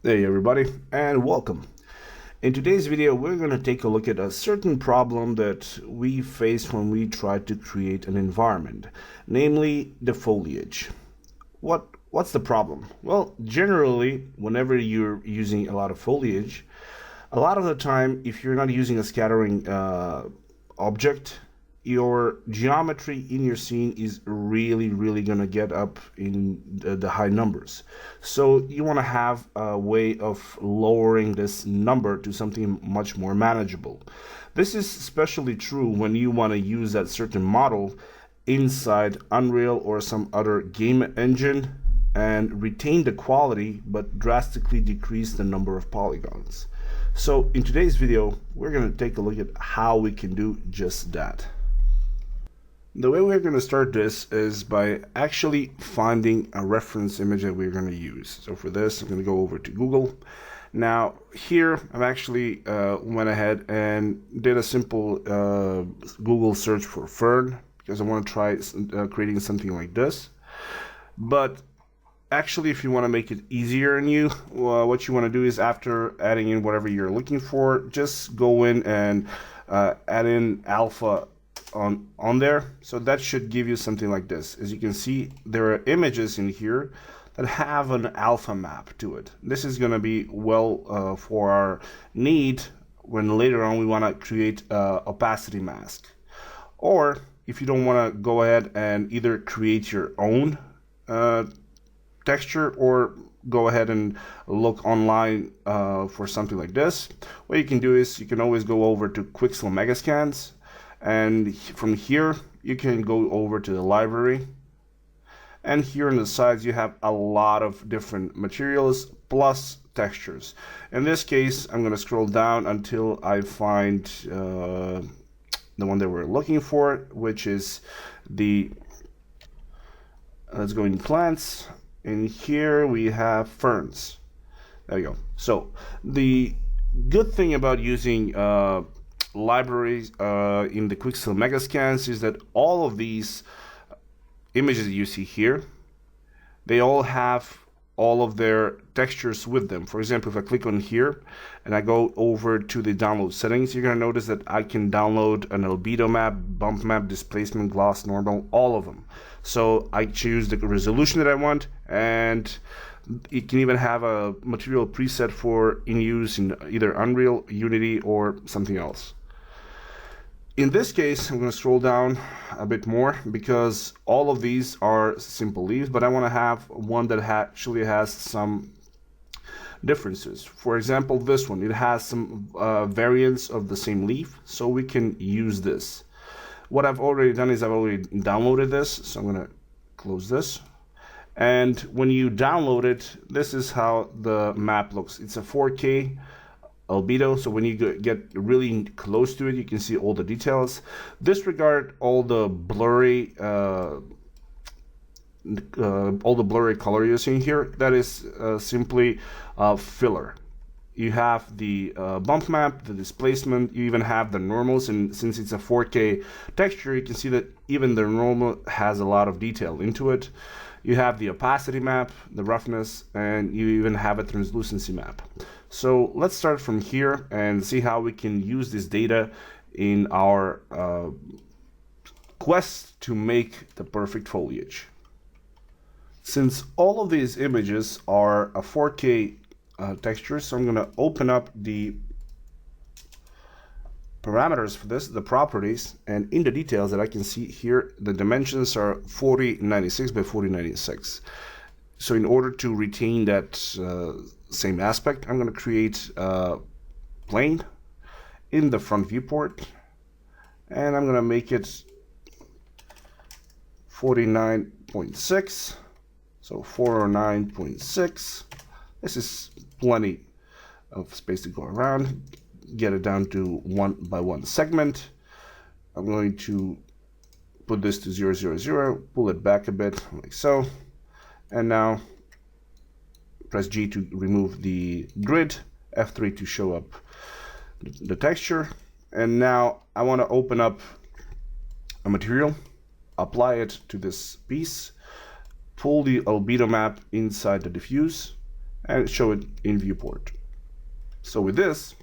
Hey everybody, and welcome. In today's video, we're going to take a look at a certain problem that we face when we try to create an environment, namely the foliage. What's the problem? Well, generally, whenever you're using a lot of foliage, a lot of the time, if you're not using a scattering object, your geometry in your scene is really gonna get up in the high numbers. So you want to have a way of lowering this number to something much more manageable. This is especially true when you want to use that certain model inside Unreal or some other game engine and retain the quality but drastically decrease the number of polygons. So in today's video, we're going to take a look at how we can do just that. The way we're going to start this is by actually finding a reference image that we're going to use. So for this, I'm going to go over to Google. Now here, I've actually went ahead and did a simple Google search for fern because I want to try creating something like this. But actually, if you want to make it easier on you, what you want to do is after adding in whatever you're looking for, just go in and add in alpha on there. So that should give you something like this. As you can see, there are images in here that have an alpha map to it. This is going to be well for our need when later on we want to create a opacity mask. Or if you don't want to go ahead and either create your own texture or go ahead and look online for something like this, what you can do is you can always go over to Quixel Megascans. And from here, you can go over to the library. And here on the sides, you have a lot of different materials plus textures. In this case, I'm going to scroll down until I find the one that we're looking for, which is the, let's go in plants. And here we have ferns. There you go. So the good thing about using libraries in the Quixel Megascans is that all of these images that you see here, they all have all of their textures with them. For example, if I click on here and I go over to the download settings, you're going to notice that I can download an albedo map, bump map, displacement, gloss, normal, all of them. So I choose the resolution that I want, and it can even have a material preset for in use in either Unreal, Unity, or something else. In this case, I'm going to scroll down a bit more because all of these are simple leaves, but I want to have one that actually has some differences. For example, this one, it has some variants of the same leaf, so we can use this. What I've already done is I've already downloaded this, so I'm going to close this. And when you download it, this is how the map looks. It's a 4K albedo, so when you get really close to it, you can see all the details. Disregard all the blurry color you're seeing here. That is simply filler. You have the bump map, the displacement, you even have the normals, and since it's a 4K texture, you can see that even the normal has a lot of detail into it. You have the opacity map, the roughness, and you even have a translucency map. So let's start from here and see how we can use this data in our quest to make the perfect foliage. Since all of these images are a 4K texture, so I'm going to open up the parameters for this, the properties, and in the details that I can see here, the dimensions are 4096 by 4096. So in order to retain that same aspect, I'm going to create a plane in the front viewport, and I'm going to make it 49.6, so 409.6. This is plenty of space to go around. Get it down to 1 by 1 segment. I'm going to put this to 000, pull it back a bit like so, and now press G to remove the grid, F3 to show up the texture. And now I want to open up a material, apply it to this piece, pull the albedo map inside the diffuse, and show it in viewport. So with this,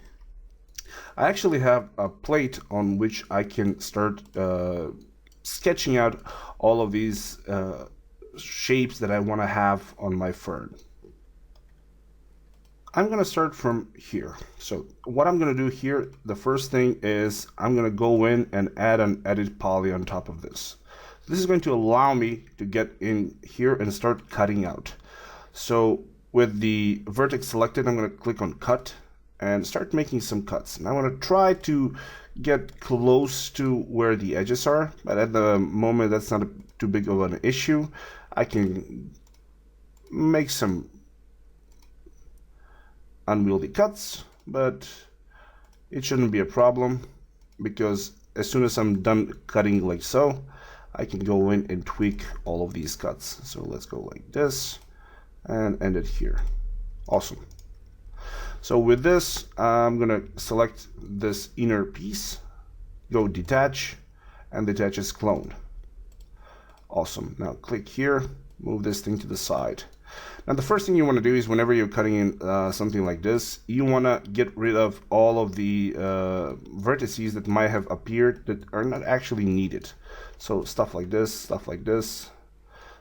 I actually have a plate on which I can start sketching out all of these shapes that I want to have on my fern. I'm going to start from here. So what I'm going to do here, the first thing is I'm going to go in and add an edit poly on top of this. This is going to allow me to get in here and start cutting out. So with the vertex selected, I'm going to click on cut and start making some cuts. And I want to try to get close to where the edges are, but at the moment that's not too big of an issue. I can make some unwieldy cuts, but it shouldn't be a problem, because as soon as I'm done cutting like so, I can go in and tweak all of these cuts. So let's go like this and end it here. Awesome. So with this, I'm gonna select this inner piece, go detach, and detach as clone. Awesome. Now click here, move this thing to the side. Now the first thing you want to do is whenever you're cutting in something like this, you want to get rid of all of the vertices that might have appeared that are not actually needed. So stuff like this,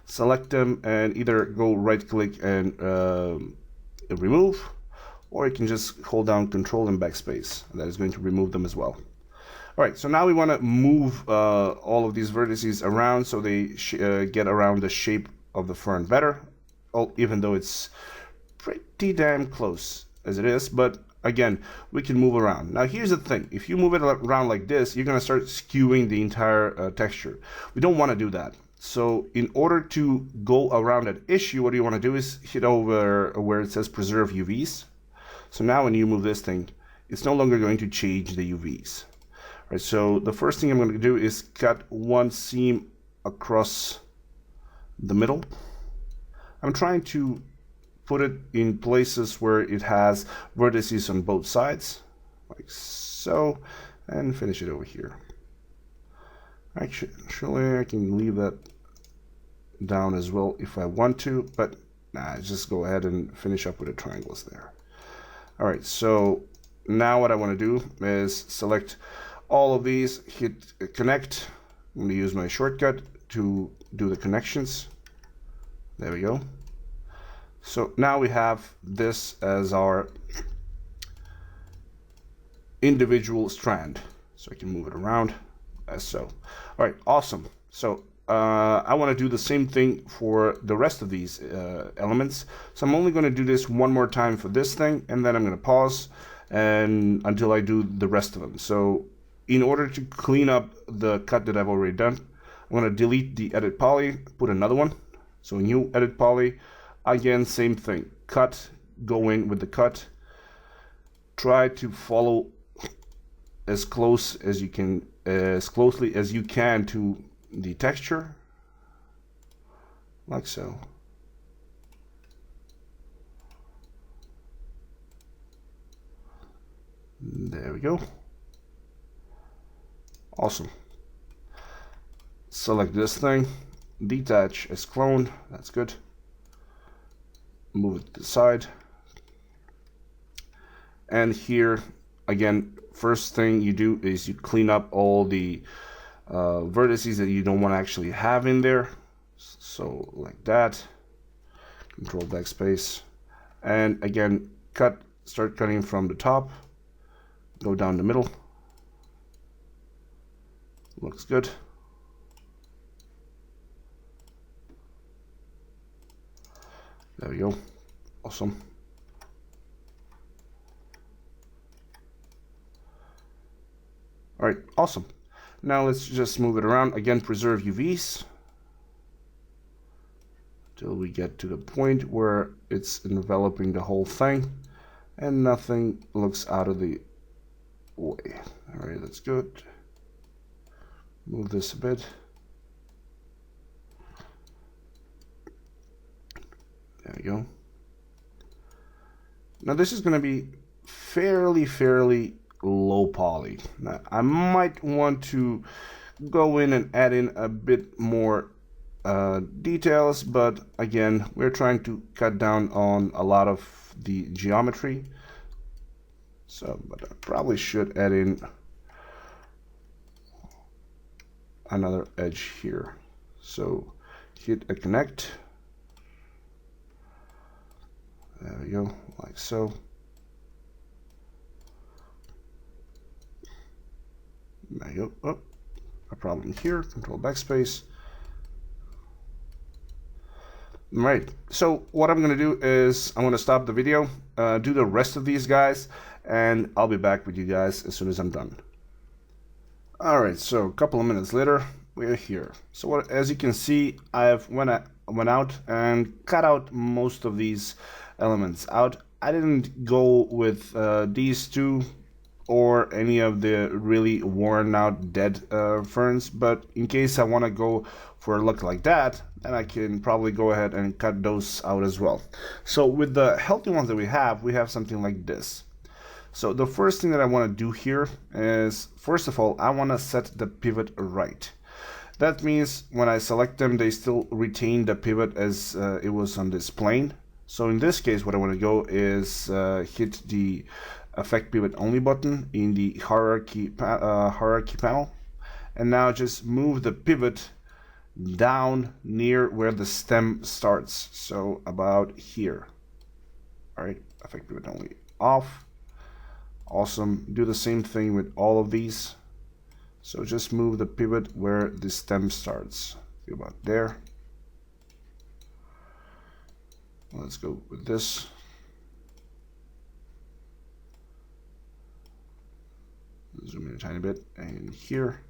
select them and either go right click and remove, or you can just hold down Control and backspace. That is going to remove them as well. All right, so now we want to move all of these vertices around so they get around the shape of the fern better. Even though it's pretty damn close as it is, but again, we can move around. Now here's the thing, if you move it around like this, you're gonna start skewing the entire texture. We don't want to do that. So in order to go around that issue, what you want to do is hit over where it says preserve UVs. So now when you move this thing, it's no longer going to change the UVs. All right, so the first thing I'm going to do is cut one seam across the middle. I'm trying to put it in places where it has vertices on both sides, like so, and finish it over here. Actually, I can leave that down as well if I want to, but nah, just go ahead and finish up with the triangles there. All right, so now what I want to do is select all of these, hit connect. I'm going to use my shortcut to do the connections. There we go. So now we have this as our individual strand. So I can move it around as so. All right, awesome. So I want to do the same thing for the rest of these elements. So I'm only going to do this one more time for this thing, and then I'm going to pause and until I do the rest of them. So in order to clean up the cut that I've already done, I'm going to delete the edit poly, put another one. So new edit poly, again, same thing. Cut, go in with the cut. Try to follow as close as you can, as closely as you can to the texture, like so. There we go. Awesome. Select this thing, detach as clone, that's good. Move it to the side. And here, again, first thing you do is you clean up all the vertices that you don't want to actually have in there. So like that. Control backspace. And again, cut, start cutting from the top. Go down the middle. Looks good. There we go. Awesome. All right, awesome. Now let's just move it around. Again, preserve UVs till we get to the point where it's enveloping the whole thing and nothing looks out of the way. All right, that's good. Move this a bit. There we go. Now this is going to be fairly low poly. Now I might want to go in and add in a bit more details, but again, we're trying to cut down on a lot of the geometry. So, but I probably should add in another edge here. So hit a connect. There we go, like so. There you go. Oh, a problem here. Control backspace. Right, so what I'm going to do is I'm going to stop the video, do the rest of these guys, and I'll be back with you guys as soon as I'm done. Alright, so a couple of minutes later, we're here. So what, as you can see, I've went out and cut out most of these elements out. I didn't go with these two or any of the really worn out dead ferns, but in case I want to go for a look like that, then I can probably go ahead and cut those out as well. So with the healthy ones that we have something like this. So the first thing that I want to do here is, first of all, I want to set the pivot right. That means when I select them, they still retain the pivot as it was on this plane. So in this case, what I want to go is hit the Affect Pivot Only button in the hierarchy panel, and now just move the pivot down near where the stem starts, so about here. All right, Affect Pivot Only off. Awesome. Do the same thing with all of these. So just move the pivot where the stem starts, about there. Let's go with this. Zoom in a tiny bit, and here.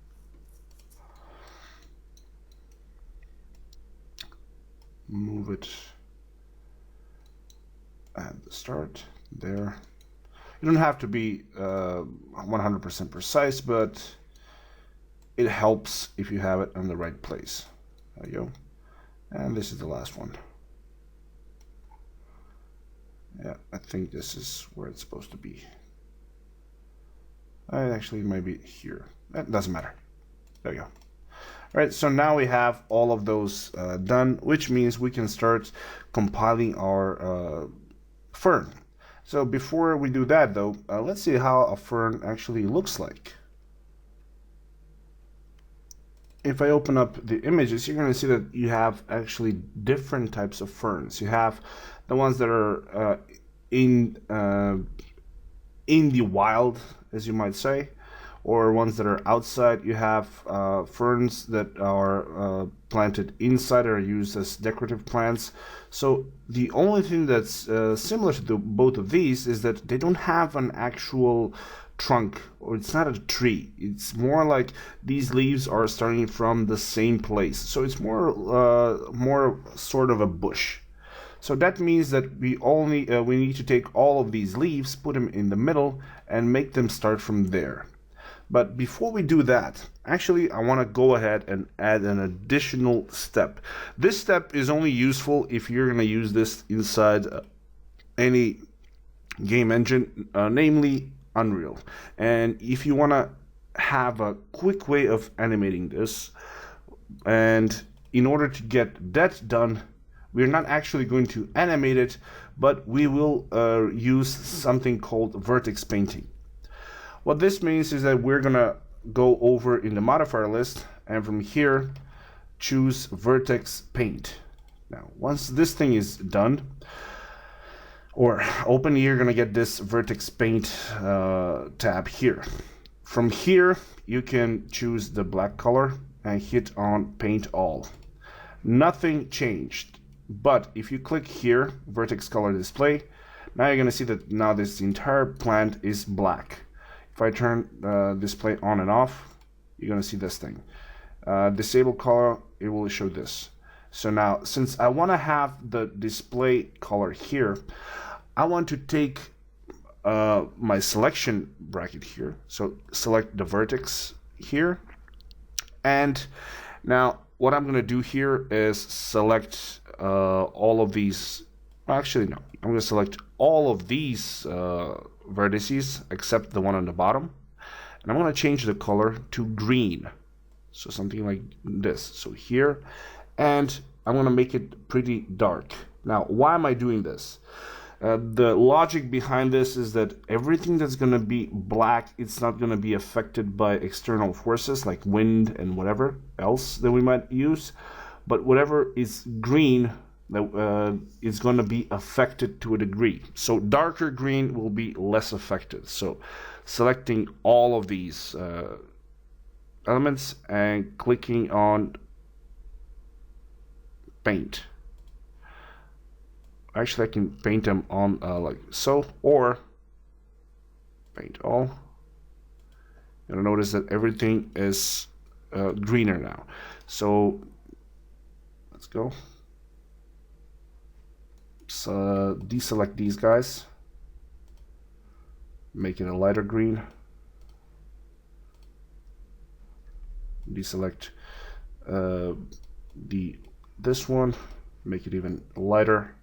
Move it at the start, there. You don't have to be 100% precise, but it helps if you have it in the right place. There you go. And this is the last one. Yeah, I think this is where it's supposed to be. Actually, it might be here. That doesn't matter. There you go. All right, so now we have all of those done, which means we can start compiling our fern. So before we do that, though, let's see how a fern actually looks like. If I open up the images, you're going to see that you have actually different types of ferns. You have the ones that are in the wild, as you might say, or ones that are outside. You have ferns that are planted inside or used as decorative plants. So the only thing that's similar to both of these is that they don't have an actual trunk, or it's not a tree. It's more like these leaves are starting from the same place. So it's more sort of a bush. So that means that we need to take all of these leaves, put them in the middle, and make them start from there. But before we do that, actually, I want to go ahead and add an additional step. This step is only useful if you're going to use this inside any game engine, namely Unreal. And if you want to have a quick way of animating this, and in order to get that done, we're not actually going to animate it, but we will use something called vertex painting. What this means is that we're gonna go over in the modifier list, and from here choose vertex paint. Now once this thing is done or open, you're gonna get this vertex paint tab here. From here you can choose the black color and hit on paint all. Nothing changed, but if you click here, vertex color display, now you're gonna see that now this entire plant is black. If I turn display on and off, you're going to see this thing. Disable color, it will show this. So now, since I want to have the display color here, I want to take my selection bracket here. So select the vertex here. And now what I'm going to do here is select all of these. Actually, no, I'm going to select all of these vertices except the one on the bottom, and I'm going to change the color to green, so something like this. So here, and I'm going to make it pretty dark. Now, why am I doing this? The logic behind this is that everything that's going to be black, it's not going to be affected by external forces like wind and whatever else that we might use. But whatever is green, is going to be affected to a degree. So darker green will be less affected. So selecting all of these elements and clicking on paint. Actually, I can paint them on like so, or paint all. You'll notice that everything is greener now. So let's go. So deselect these guys. Make it a lighter green. Deselect this one. Make it even lighter.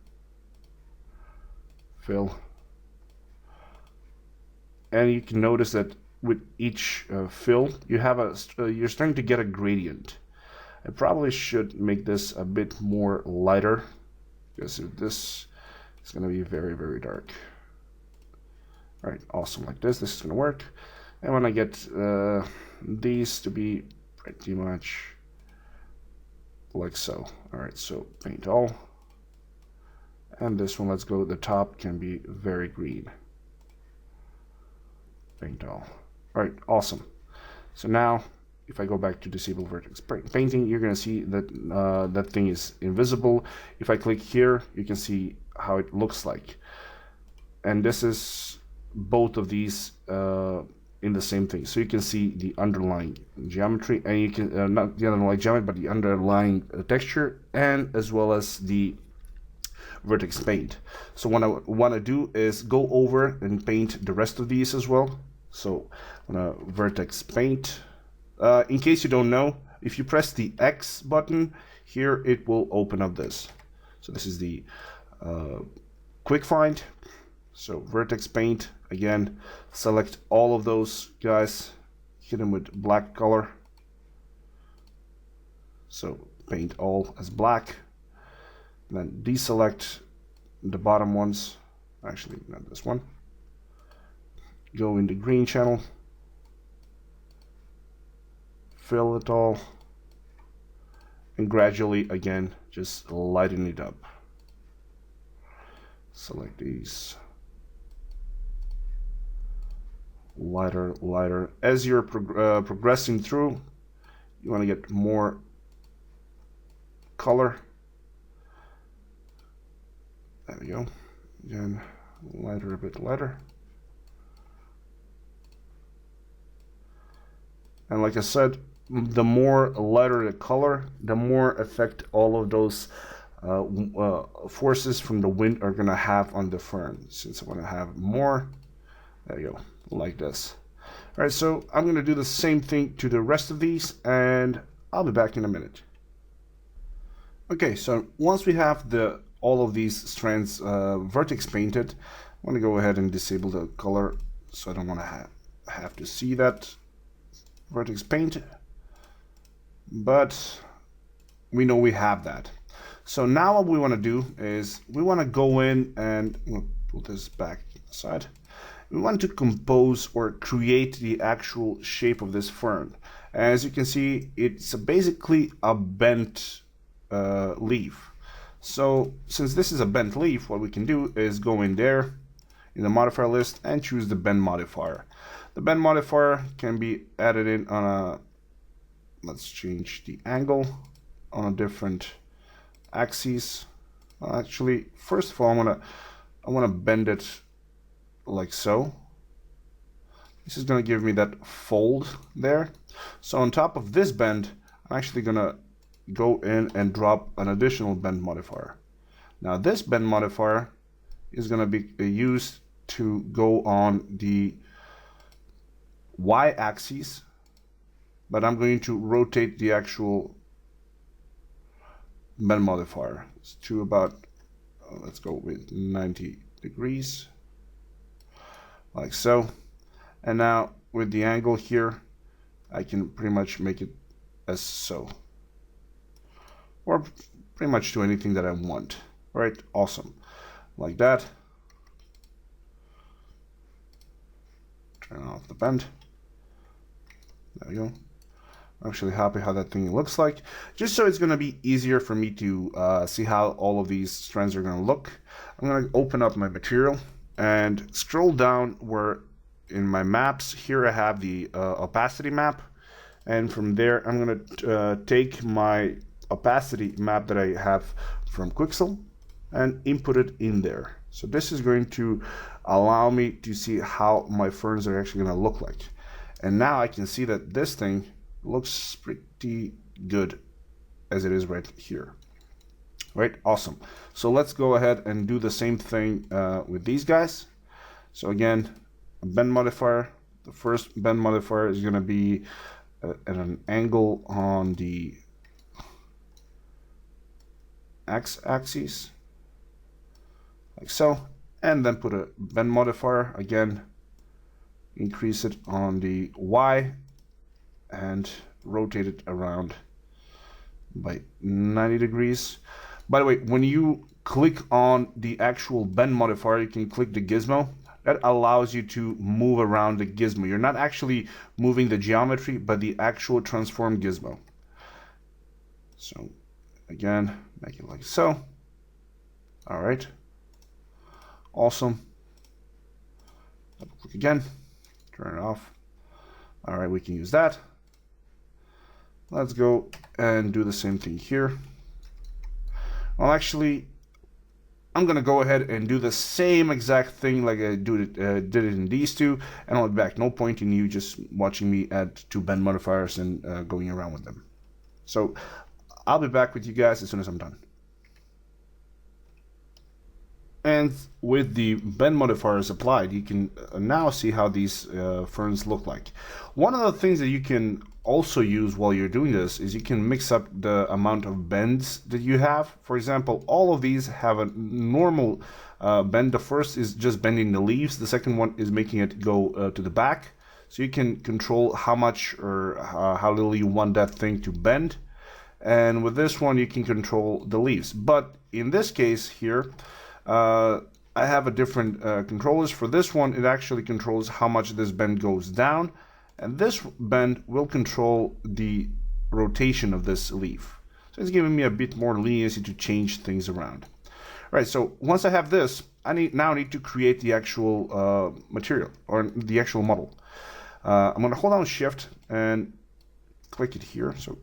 Fill. And you can notice that with each fill, you have you're starting to get a gradient. I probably should make this a bit more lighter, because this is going to be very, very dark. All right, awesome. Like this is going to work. And when I get these to be pretty much like so. All right, so paint all. And this one, let's go, the top can be very green. Paint all. All right, awesome. So now, if I go back to disable vertex painting, you're going to see that that thing is invisible. If I click here, you can see how it looks like. And this is both of these in the same thing. So you can see the underlying geometry, and you can, not the underlying geometry, but the underlying texture, and as well as the vertex paint. So what I want to do is go over and paint the rest of these as well. So I'm gonna vertex paint. In case you don't know, if you press the X button here, it will open up this. So this is the quick find. So vertex paint, again, select all of those guys, hit them with black color. So paint all as black. Then deselect the bottom ones, actually not this one. Go in the green channel, fill it all, and gradually again just lighten it up. Select these. Lighter, lighter. As you're progressing through, you want to get more color. There we go. Again, lighter, a bit lighter. And like I said, the more lighter the color, the more effect all of those forces from the wind are going to have on the fern. Since I want to have more, there you go, like this. All right, so I'm going to do the same thing to the rest of these, and I'll be back in a minute. Okay, so once we have all of these strands vertex painted, I'm going to go ahead and disable the color, so I don't want to have to see that vertex paint, but we know we have that. So now what we want to do is we want to go in and we'll put this back aside. We want to compose or create the actual shape of this fern. As you can see, it's basically a bent leaf. So since this is a bent leaf, what we can do is go in there in the modifier list and choose the bend modifier. The bend modifier can be added in on a, let's change the angle on a different axis. Actually, first of all, I want to bend it like so. This is going to give me that fold there. So on top of this bend, I'm actually going to go in and drop an additional bend modifier. Now this bend modifier is going to be used to go on the y-axis, but I'm going to rotate the actual bend modifier to about, let's go with 90 degrees, like so. And now with the angle here, I can pretty much make it as so. or pretty much to anything that I want. All right, awesome. Like that. Turn off the bend. There we go. I'm actually happy how that thing looks like. Just so it's going to be easier for me to see how all of these strands are going to look, I'm going to open up my material and scroll down where in my maps, here I have the opacity map. And from there, I'm going to take my opacity map that I have from Quixel and input it in there. So this is going to allow me to see how my ferns are actually going to look like. And now I can see that this thing looks pretty good as it is right here. Right, awesome. So let's go ahead and do the same thing with these guys. So again, a bend modifier. The first bend modifier is going to be at an angle on the x-axis, like so, and then put a bend modifier, again, increase it on the y, and rotate it around by 90 degrees. By the way, when you click on the actual bend modifier, you can click the gizmo. That allows you to move around the gizmo. You're not actually moving the geometry, but the actual transform gizmo. So again, make it like so. All right. Awesome. Double click again. Turn it off. All right, we can use that. Let's go and do the same thing here. Well, actually, I'm going to go ahead and do the same exact thing like I did it in these two, and I'll be back. No point in you just watching me add two bend modifiers and going around with them. So I'll be back with you guys as soon as I'm done. And with the bend modifiers applied, you can now see how these ferns look like. One of the things that you can also use while you're doing this is you can mix up the amount of bends that you have. For example, all of these have a normal bend. The first is just bending the leaves. The second one is making it go to the back. So you can control how much or how little you want that thing to bend. And with this one, you can control the leaves. But in this case here, I have a different controllers. For this one, it actually controls how much this bend goes down. And this bend will control the rotation of this leaf. So it's giving me a bit more leniency to change things around. All right, so once I have this, I now need to create the actual material or the actual model. I'm going to hold down Shift and click it here. So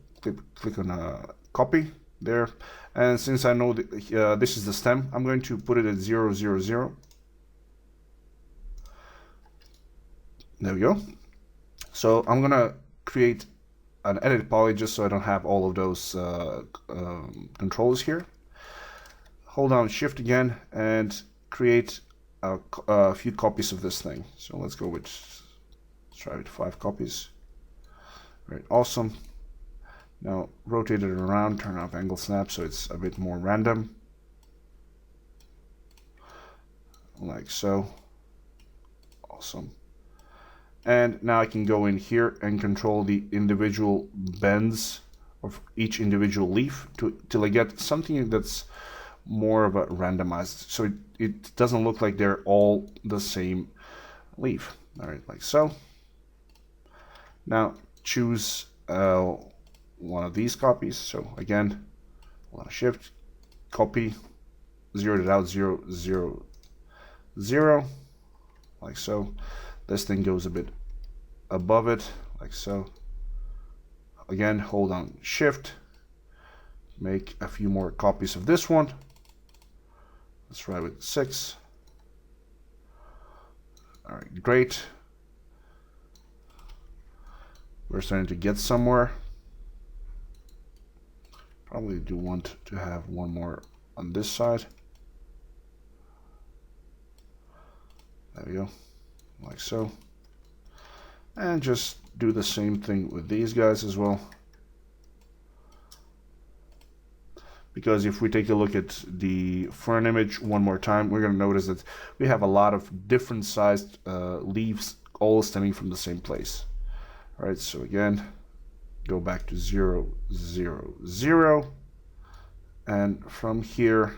click on copy there. And since I know that this is the stem, I'm going to put it at 0, 0, 0. There we go. So I'm going to create an edit poly just so I don't have all of those controls here. Hold down Shift again and create a few copies of this thing. So let's go with, let's try with 5 copies. All right, awesome. Now rotate it around, turn off angle snap so it's a bit more random. Like so. Awesome. And now I can go in here and control the individual bends of each individual leaf till I get something that's more of a randomized. So it doesn't look like they're all the same leaf. All right, like so. Now choose one of these copies. So again, Shift, copy, zero it out, 0, 0, 0, like so. This thing goes a bit above it, like so. Again, hold on Shift, make a few more copies of this one. Let's try with 6. All right, great. We're starting to get somewhere. Probably do want to have one more on this side. There we go. Like so. And just do the same thing with these guys as well. Because if we take a look at the fern image one more time, we're going to notice that we have a lot of different sized leaves all stemming from the same place. All right, so again, go back to 0, 0, 0. and from here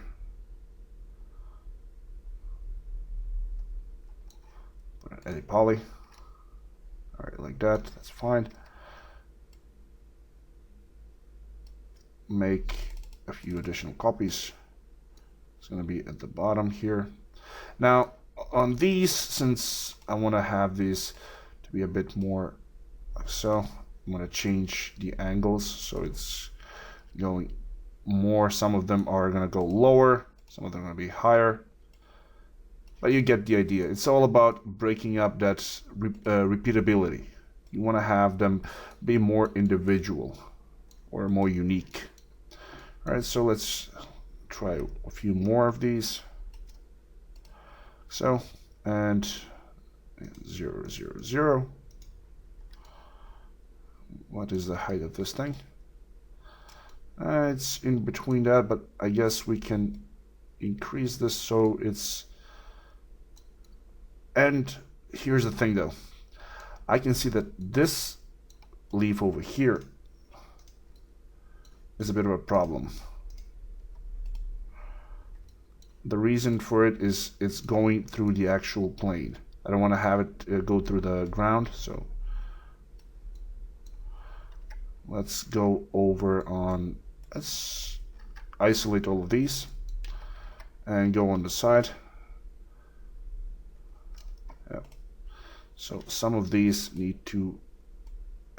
edit poly. All right, like that, that's fine. Make a few additional copies. It's going to be at the bottom here. Now on these, since I want to have these to be a bit more like so, I'm going to change the angles so it's going more. Some of them are going to go lower, some of them are going to be higher, but you get the idea. It's all about breaking up that repeatability. You want to have them be more individual or more unique. All right, so let's try a few more of these. So, and 0, 0, 0. What is the height of this thing? It's in between that, but I guess we can increase this so it's... And here's the thing though. I can see that this leaf over here is a bit of a problem. The reason for it is it's going through the actual plane. I don't want to have it go through the ground, so let's go over on, let's isolate all of these and go on the side. Yeah. So some of these need to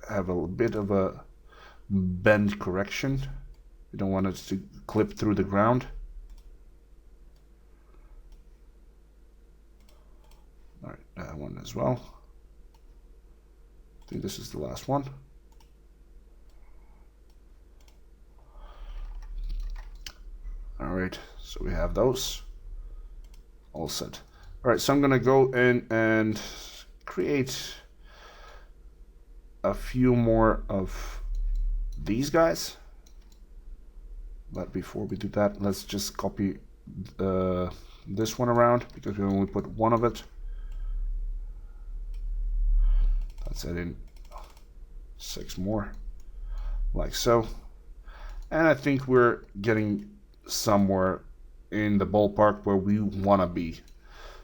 have a bit of a bend correction. You don't want it to clip through the ground. All right, that one as well. I think this is the last one. All right, so we have those all set. All right, so I'm gonna go in and create a few more of these guys. But before we do that, let's just copy this one around because we only put one of it. Let's add in 6 more, like so. And I think we're getting somewhere in the ballpark where we want to be.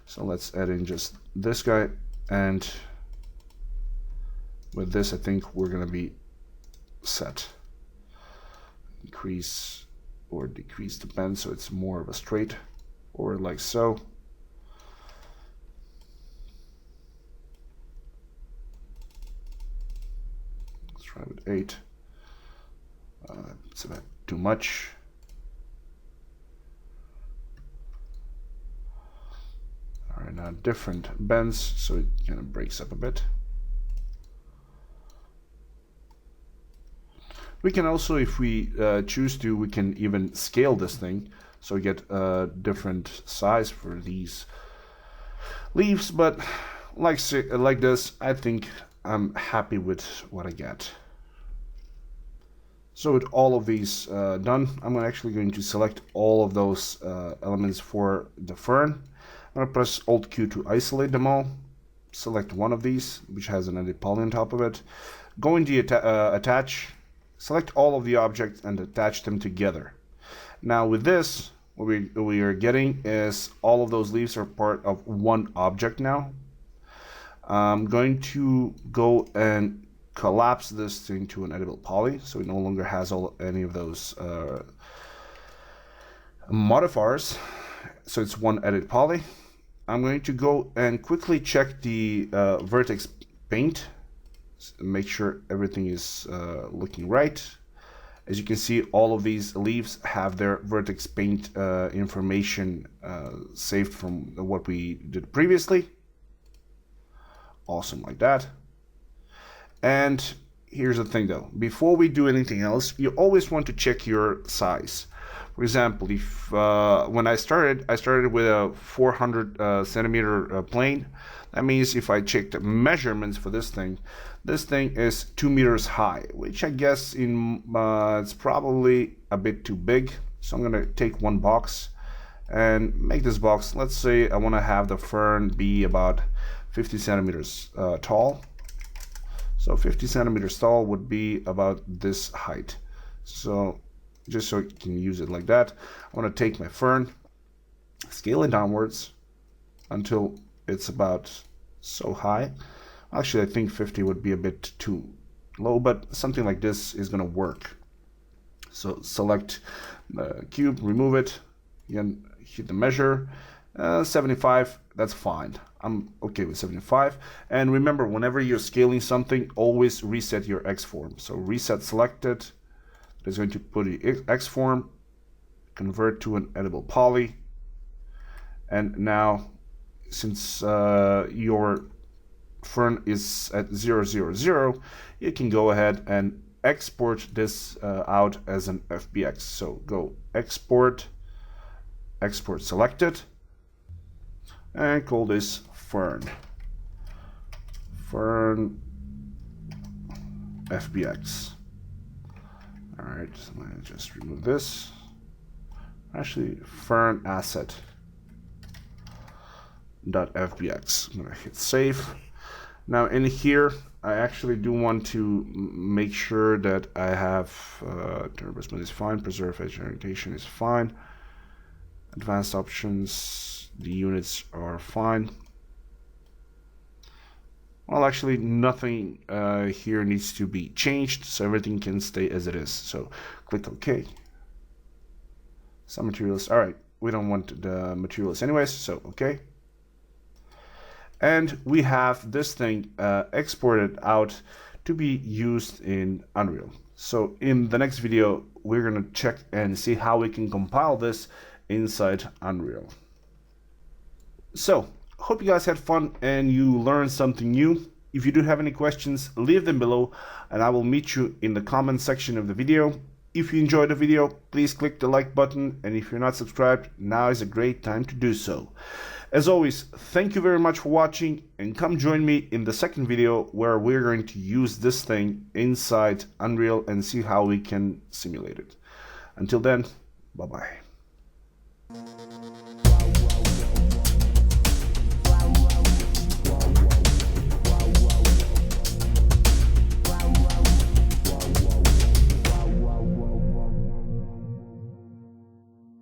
So let's add in just this guy, and with this I think we're going to be set. Increase or decrease the bend so it's more of a straight, or like so. Let's try with 8. It's a bit too much. All right, now different bends so it kind of breaks up a bit. We can also, if we choose to, we can even scale this thing so we get a different size for these leaves. But like this, I think I'm happy with what I get. So with all of these done, I'm actually going to select all of those elements for the fern. I'm going to press Alt Q to isolate them all. Select one of these, which has an edit poly on top of it. Go into attach. Select all of the objects and attach them together. Now with this, what we are getting is all of those leaves are part of one object now. I'm going to go and collapse this thing to an editable poly, so it no longer has any of those modifiers. So it's one edit poly. I'm going to go and quickly check the vertex paint. Make sure everything is looking right. As you can see, all of these leaves have their vertex paint information saved from what we did previously. Awesome, like that. And here's the thing though, before we do anything else, you always want to check your size. For example, if when I started with a 400 centimeter plane. That means if I check the measurements for this thing is 2 meters high, which I guess it's probably a bit too big. So I'm gonna take one box and make this box. Let's say I want to have the fern be about 50 centimeters tall. So 50 centimeters tall would be about this height. So just so you can use it like that. I want to take my fern, scale it downwards until it's about so high. Actually, I think 50 would be a bit too low, but something like this is going to work. So select the cube, remove it, again, hit the measure, 75, that's fine. I'm okay with 75. And remember, whenever you're scaling something, always reset your X form. So reset selected, it's going to put the X form, convert to an editable poly. And now, since your fern is at 000, you can go ahead and export this out as an FBX. So go export, export selected, and call this fern FBX. All right, so I'm gonna just remove this. Actually, fern asset .fbx. I'm gonna hit save. Now in here, I actually do want to make sure that I have turbos mode is fine, preserve edge orientation is fine, advanced options, the units are fine. Well, actually nothing here needs to be changed, so everything can stay as it is. So click OK. Some materials, all right, we don't want the materials anyways, so OK. And we have this thing exported out to be used in Unreal. So in the next video, we're going to check and see how we can compile this inside Unreal. So hope you guys had fun and you learned something new. If you do have any questions, leave them below and I will meet you in the comment section of the video. If you enjoyed the video, please click the like button, and if you're not subscribed, now is a great time to do so. As always, thank you very much for watching, and come join me in the second video where we're going to use this thing inside Unreal and see how we can simulate it. Until then, bye-bye.